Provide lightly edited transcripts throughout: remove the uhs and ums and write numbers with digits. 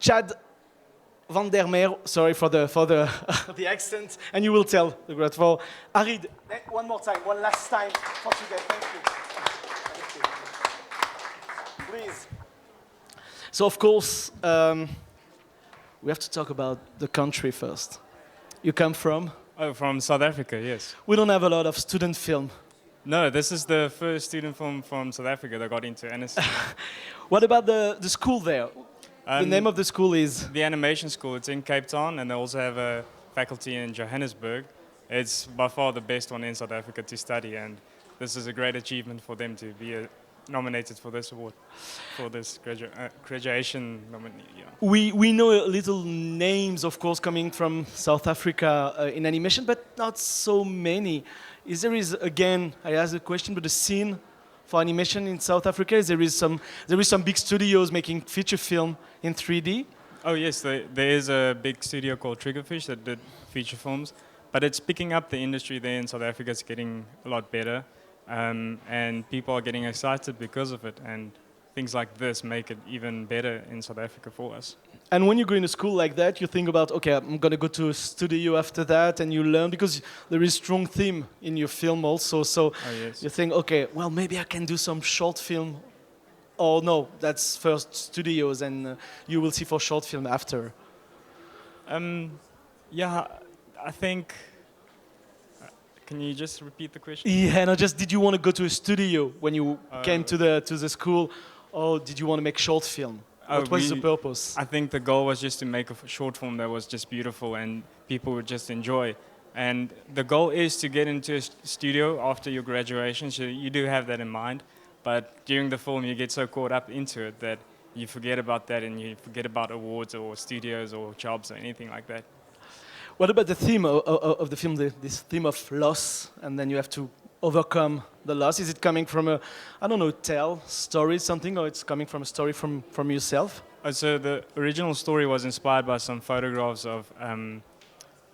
Chad van der Meer, sorry for the the accent, and you will tell the great for Arid. One more time, one last time for today. Thank you. Thank you. Please. So of course, we have to talk about the country first. You come from? Oh, from South Africa, yes. We don't have a lot of student film. No, this is the first student film from South Africa that got into NSC. What about the school there? The name of the school is? The animation school. It's in Cape Town, and they also have a faculty in Johannesburg. It's by far the best one in South Africa to study, and this is a great achievement for them to be nominated for this award, for this graduation nominee. Yeah. We know little names, of course, coming from South Africa in animation, but not so many. There is, again, I asked the question, but the scene for animation in South Africa, there is some big studios making feature film in 3D. Oh yes, there is a big studio called Triggerfish that did feature films, but it's picking up the industry there in South Africa. It's getting a lot better, and people are getting excited because of it, and things like this make it even better in South Africa for us. And when you go in a school like that, you think about, okay, I'm going to go to a studio after that, and you learn, because there is strong theme in your film also, so yes. You think, okay, well, maybe I can do some short film, or no, that's first studios, and you will see for short film after. Yeah, I think, can you just repeat the question? Yeah, no, just did you want to go to a studio when you came to the school, or did you want to make short film? What was the purpose? I think the goal was just to make a short film that was just beautiful and people would just enjoy. And the goal is to get into a studio after your graduation, so you do have that in mind. But during the film, you get so caught up into it that you forget about that, and you forget about awards or studios or jobs or anything like that. What about the theme of the film, this theme of loss, and then you have to overcome the loss? Is it coming from a, I don't know, tell, story, something, or it's coming from a story from yourself? So the original story was inspired by some photographs of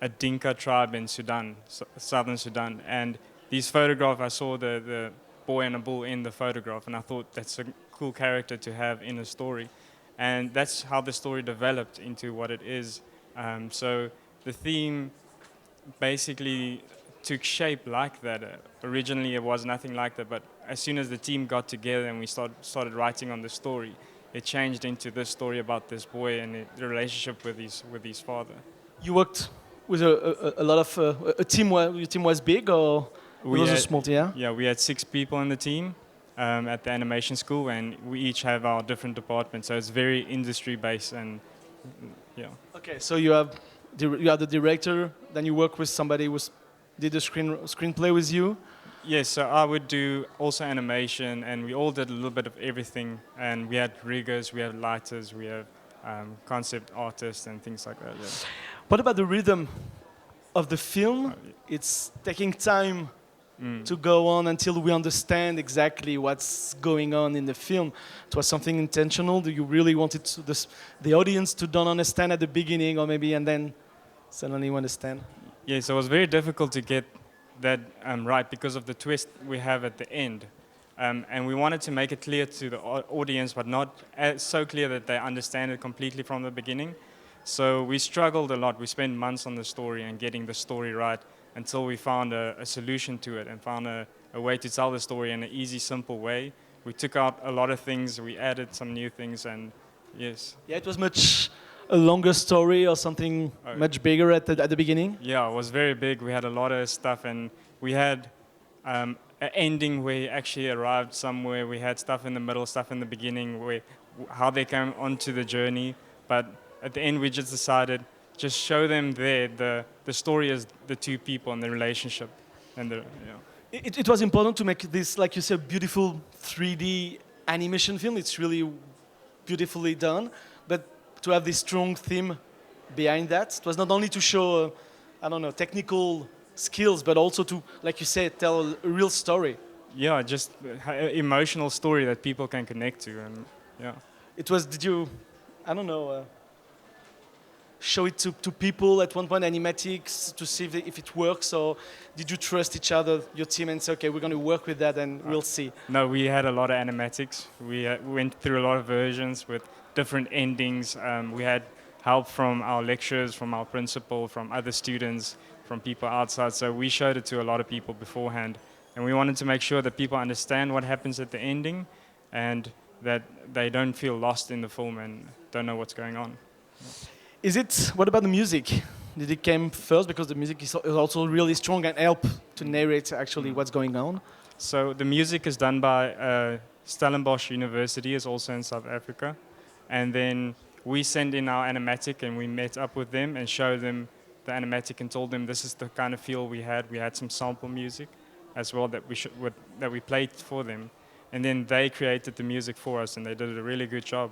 a Dinka tribe in Sudan, southern Sudan. And these photographs, I saw the boy and a bull in the photograph, and I thought that's a cool character to have in a story. And that's how the story developed into what it is. So the theme basically took shape like that. Originally it was nothing like that, but as soon as the team got together and we started writing on the story, it changed into this story about this boy and the relationship with his father. You worked with a lot of a team. Your team was big, or it was a small team? Yeah? Yeah, we had 6 people in the team at the animation school, and we each have our different departments, so it's very industry based. And yeah. Okay, so you are the director, then you work with somebody who did the screenplay with you? Yes, so I would do also animation, and we all did a little bit of everything. And we had riggers, we have lighters, we have concept artists and things like that. Yeah. What about the rhythm of the film? It's taking time to go on until we understand exactly what's going on in the film. It was something intentional? Do you really wanted the audience to don't understand at the beginning, or maybe and then suddenly you understand? Yes, it was very difficult to get that right because of the twist we have at the end. And we wanted to make it clear to the audience, but not so clear that they understand it completely from the beginning. So we struggled a lot. We spent months on the story and getting the story right until we found a solution to it and found a way to tell the story in an easy, simple way. We took out a lot of things, we added some new things, and yes. Yeah, it was much a longer story or something much bigger at the beginning? Yeah, it was very big. We had a lot of stuff, and we had an ending where he actually arrived somewhere. We had stuff in the middle, stuff in the beginning, how they came onto the journey. But at the end, we just decided, just show them there. The story is the 2 people and the relationship. And It was important to make this, like you said, beautiful 3D animation film. It's really beautifully done. But to have this strong theme behind that. It was not only to show, I don't know, technical skills, but also to, like you said, tell a real story. Yeah, just an emotional story that people can connect to, and yeah. It was, did you, I don't know, show it to people at one point, animatics, to see if it works, or did you trust each other, your team, and say, okay, we're going to work with that and we'll see? No, we had a lot of animatics. We went through a lot of versions with different endings. We had help from our lecturers, from our principal, from other students, from people outside. So we showed it to a lot of people beforehand. And we wanted to make sure that people understand what happens at the ending and that they don't feel lost in the film and don't know what's going on. What about the music? Did it come first because the music is also really strong and help to narrate actually what's going on? So the music is done by Stellenbosch University, is also in South Africa. And then we send in our animatic and we met up with them and showed them the animatic and told them this is the kind of feel we had. We had some sample music as well that we played for them. And then they created the music for us and they did a really good job.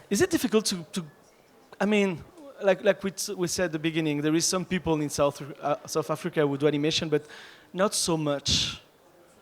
Is it difficult I mean, like we said at the beginning, there is some people in South Africa who do animation, but not so much,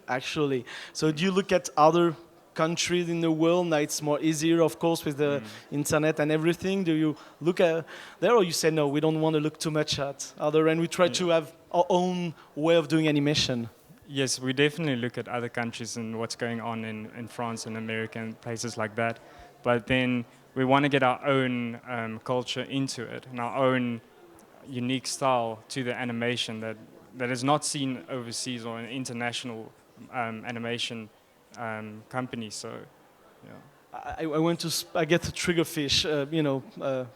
actually. So do you look at other countries in the world? Now it's more easier, of course, with the internet and everything. Do you look at there, or you say no, we don't want to look too much at other, and we try to have our own way of doing animation? Yes, we definitely look at other countries and what's going on in France and America and places like that. But then we want to get our own culture into it and our own unique style to the animation that is not seen overseas or in international animation companies. So, yeah. I went to I get a Triggerfish,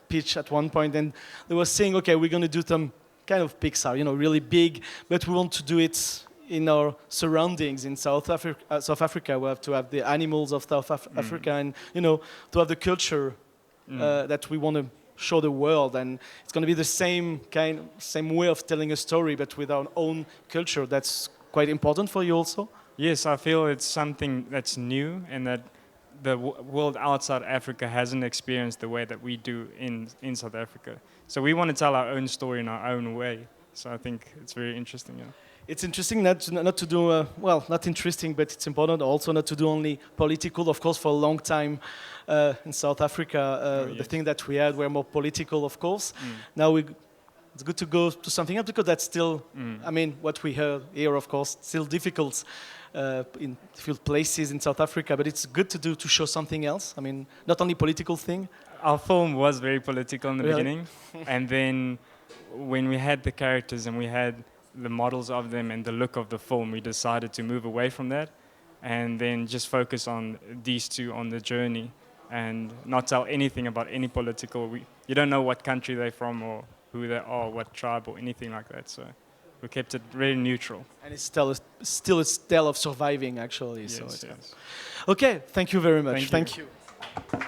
pitch at one point, and they were saying, okay, we're going to do some kind of Pixar, really big, but we want to do it in our surroundings in South Africa. We have to have the animals of South Africa, and to have the culture that we want to show the world. And it's going to be the same way of telling a story, but with our own culture. That's quite important for you also. Yes, I feel it's something that's new and that the world outside Africa hasn't experienced the way that we do in South Africa. So we want to tell our own story in our own way. So I think it's very interesting. Yeah. It's interesting not to do, not interesting, but it's important also not to do only political. Of course, for a long time in South Africa, the thing that we had were more political, of course. Now it's good to go to something else because that's still, what we heard here, of course, still difficult in a few places in South Africa, but it's good to show something else. I mean, not only political thing. Our film was very political in the beginning, and then when we had the characters and we had the models of them and the look of the film, we decided to move away from that and then just focus on these two on the journey and not tell anything about any political. You don't know what country they're from or who they are, what tribe or anything like that. So we kept it very neutral. And it's still a tale of surviving, actually. Yes, so yes. Okay, thank you very much. Thank you. Thank you.